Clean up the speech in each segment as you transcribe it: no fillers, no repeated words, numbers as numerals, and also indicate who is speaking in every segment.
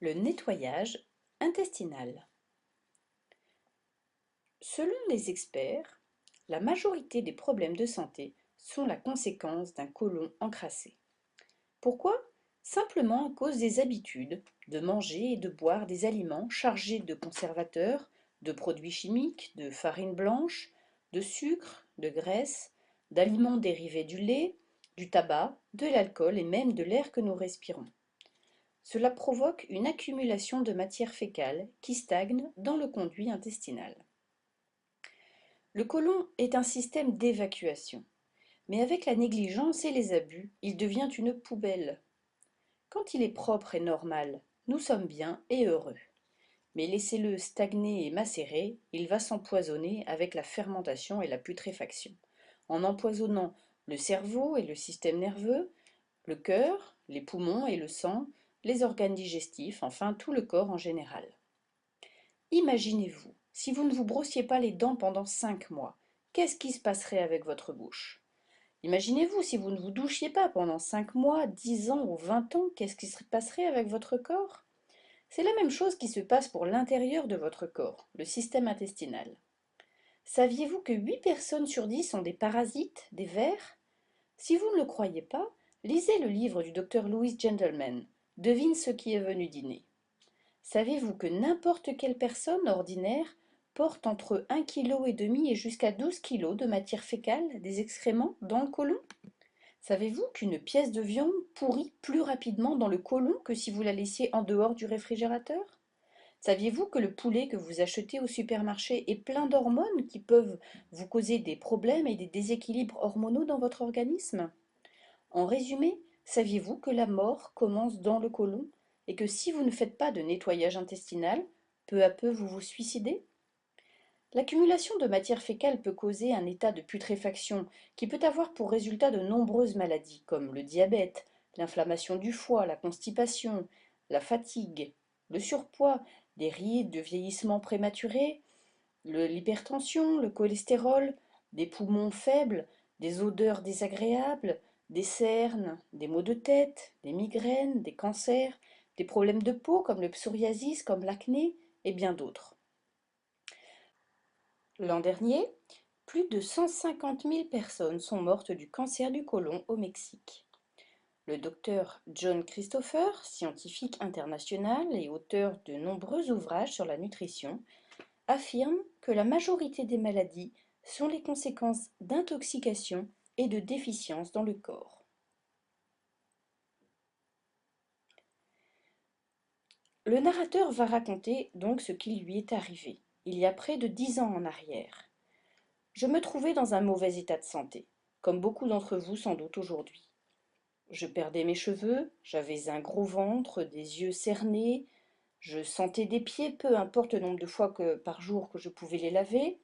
Speaker 1: Le nettoyage intestinal. Selon les experts, la majorité des problèmes de santé sont la conséquence d'un côlon encrassé. Pourquoi? Simplement à cause des habitudes de manger et de boire des aliments chargés de conservateurs, de produits chimiques, de farine blanche, de sucre, de graisse, d'aliments dérivés du lait, du tabac, de l'alcool et même de l'air que nous respirons. Cela provoque une accumulation de matière fécale qui stagne dans le conduit intestinal. Le côlon est un système d'évacuation, mais avec la négligence et les abus, il devient une poubelle. Quand il est propre et normal, nous sommes bien et heureux. Mais laissez-le stagner et macérer, il va s'empoisonner avec la fermentation et la putréfaction, en empoisonnant le cerveau et le système nerveux, le cœur, les poumons et le sang, les organes digestifs, enfin tout le corps en général. Imaginez-vous, si vous ne vous brossiez pas les dents pendant 5 mois, qu'est-ce qui se passerait avec votre bouche? Imaginez-vous, si vous ne vous douchiez pas pendant 5 mois, 10 ans ou 20 ans, qu'est-ce qui se passerait avec votre corps? C'est la même chose qui se passe pour l'intérieur de votre corps, le système intestinal. Saviez-vous que 8 personnes sur 10 ont des parasites, des vers? Si vous ne le croyez pas, lisez le livre du docteur Louis Gentleman. Devine ce qui est venu dîner. Savez-vous que n'importe quelle personne ordinaire porte entre 1,5 kg et jusqu'à 12 kg de matière fécale, des excréments, dans le côlon? Savez-vous qu'une pièce de viande pourrit plus rapidement dans le côlon que si vous la laissiez en dehors du réfrigérateur? Saviez-vous que le poulet que vous achetez au supermarché est plein d'hormones qui peuvent vous causer des problèmes et des déséquilibres hormonaux dans votre organisme? En résumé, saviez-vous que la mort commence dans le côlon et que si vous ne faites pas de nettoyage intestinal, peu à peu vous vous suicidez? L'accumulation de matière fécale peut causer un état de putréfaction qui peut avoir pour résultat de nombreuses maladies comme le diabète, l'inflammation du foie, la constipation, la fatigue, le surpoids, des rides de vieillissement prématuré, l'hypertension, le cholestérol, des poumons faibles, des odeurs désagréables, des cernes, des maux de tête, des migraines, des cancers, des problèmes de peau comme le psoriasis, comme l'acné et bien d'autres. L'an dernier, plus de 150 000 personnes sont mortes du cancer du côlon au Mexique. Le docteur John Christopher, scientifique international et auteur de nombreux ouvrages sur la nutrition, affirme que la majorité des maladies sont les conséquences d'intoxication et de déficiences dans le corps. Le narrateur va raconter donc ce qui lui est arrivé, il y a près de 10 ans en arrière. Je me trouvais dans un mauvais état de santé, comme beaucoup d'entre vous sans doute aujourd'hui. Je perdais mes cheveux, j'avais un gros ventre, des yeux cernés, je sentais des pieds, peu importe le nombre de fois par jour que je pouvais les laver.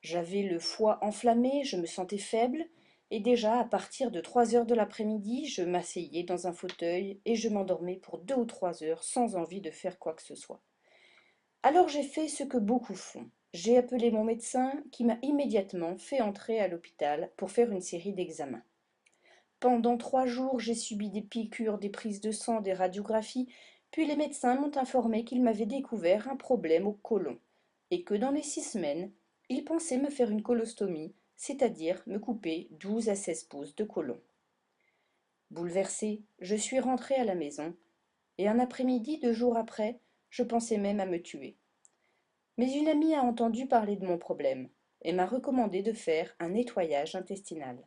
Speaker 1: J'avais le foie enflammé, je me sentais faible, et déjà à partir de 3 heures de l'après-midi, je m'asseyais dans un fauteuil et je m'endormais pour 2 ou 3 heures sans envie de faire quoi que ce soit. Alors j'ai fait ce que beaucoup font. J'ai appelé mon médecin qui m'a immédiatement fait entrer à l'hôpital pour faire une série d'examens. Pendant 3 jours, j'ai subi des piqûres, des prises de sang, des radiographies, puis les médecins m'ont informé qu'ils m'avaient découvert un problème au côlon, et que dans les 6 semaines, ils pensaient me faire une colostomie, c'est-à-dire me couper 12 à 16 pouces de côlon. Bouleversée, je suis rentrée à la maison, et un après-midi, 2 jours après, je pensais même à me tuer. Mais une amie a entendu parler de mon problème, et m'a recommandé de faire un nettoyage intestinal.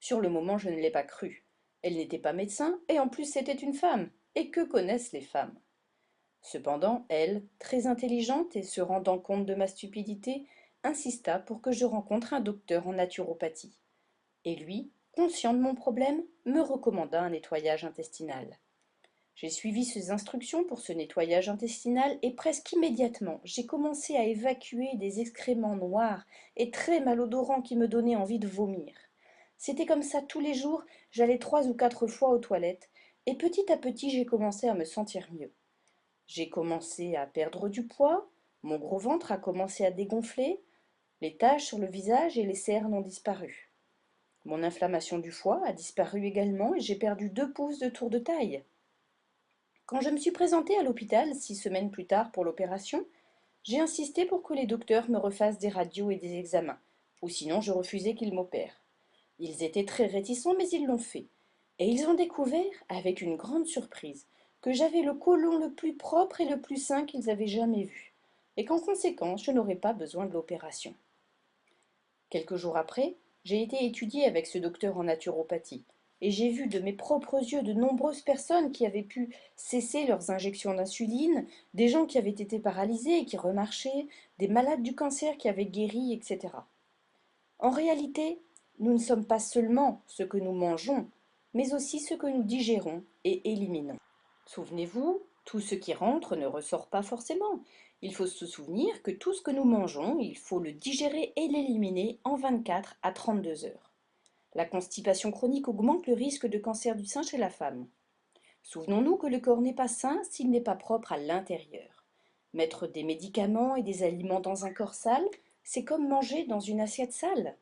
Speaker 1: Sur le moment, je ne l'ai pas cru. Elle n'était pas médecin, et en plus c'était une femme. Et que connaissent les femmes? Cependant, elle, très intelligente et se rendant compte de ma stupidité, insista pour que je rencontre un docteur en naturopathie. Et lui, conscient de mon problème, me recommanda un nettoyage intestinal. J'ai suivi ses instructions pour ce nettoyage intestinal et presque immédiatement, j'ai commencé à évacuer des excréments noirs et très malodorants qui me donnaient envie de vomir. C'était comme ça tous les jours, j'allais 3 ou 4 fois aux toilettes, et petit à petit j'ai commencé à me sentir mieux. J'ai commencé à perdre du poids, mon gros ventre a commencé à dégonfler, les taches sur le visage et les cernes ont disparu. Mon inflammation du foie a disparu également et j'ai perdu 2 pouces de tour de taille. Quand je me suis présentée à l'hôpital 6 semaines plus tard pour l'opération, j'ai insisté pour que les docteurs me refassent des radios et des examens, ou sinon je refusais qu'ils m'opèrent. Ils étaient très réticents, mais ils l'ont fait. Et ils ont découvert, avec une grande surprise, que j'avais le côlon le plus propre et le plus sain qu'ils avaient jamais vu, et qu'en conséquence je n'aurais pas besoin de l'opération. Quelques jours après, j'ai été étudiée avec ce docteur en naturopathie, et j'ai vu de mes propres yeux de nombreuses personnes qui avaient pu cesser leurs injections d'insuline, des gens qui avaient été paralysés et qui remarchaient, des malades du cancer qui avaient guéri, etc. En réalité, nous ne sommes pas seulement ce que nous mangeons, mais aussi ce que nous digérons et éliminons. Souvenez-vous, tout ce qui rentre ne ressort pas forcément. Il faut se souvenir que tout ce que nous mangeons, il faut le digérer et l'éliminer en 24 à 32 heures. La constipation chronique augmente le risque de cancer du sein chez la femme. Souvenons-nous que le corps n'est pas sain s'il n'est pas propre à l'intérieur. Mettre des médicaments et des aliments dans un corps sale, c'est comme manger dans une assiette sale.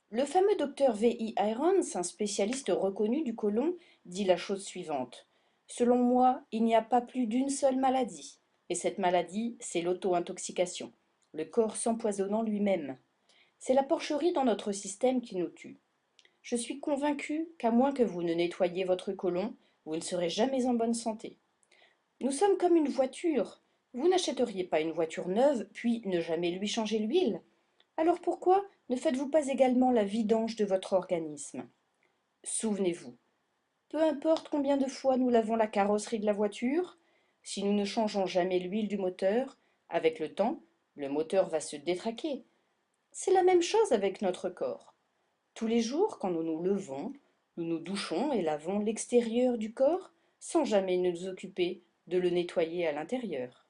Speaker 1: Le fameux docteur V.I. Irons, un spécialiste reconnu du côlon, dit la chose suivante. Selon moi, il n'y a pas plus d'une seule maladie. Et cette maladie, c'est l'auto-intoxication, le corps s'empoisonnant lui-même. C'est la porcherie dans notre système qui nous tue. Je suis convaincue qu'à moins que vous ne nettoyiez votre côlon, vous ne serez jamais en bonne santé. Nous sommes comme une voiture. Vous n'achèteriez pas une voiture neuve, puis ne jamais lui changer l'huile. Alors pourquoi ne faites-vous pas également la vidange de votre organisme? Souvenez-vous, peu importe combien de fois nous lavons la carrosserie de la voiture, si nous ne changeons jamais l'huile du moteur, avec le temps, le moteur va se détraquer. C'est la même chose avec notre corps. Tous les jours, quand nous nous levons, nous nous douchons et lavons l'extérieur du corps sans jamais nous occuper de le nettoyer à l'intérieur.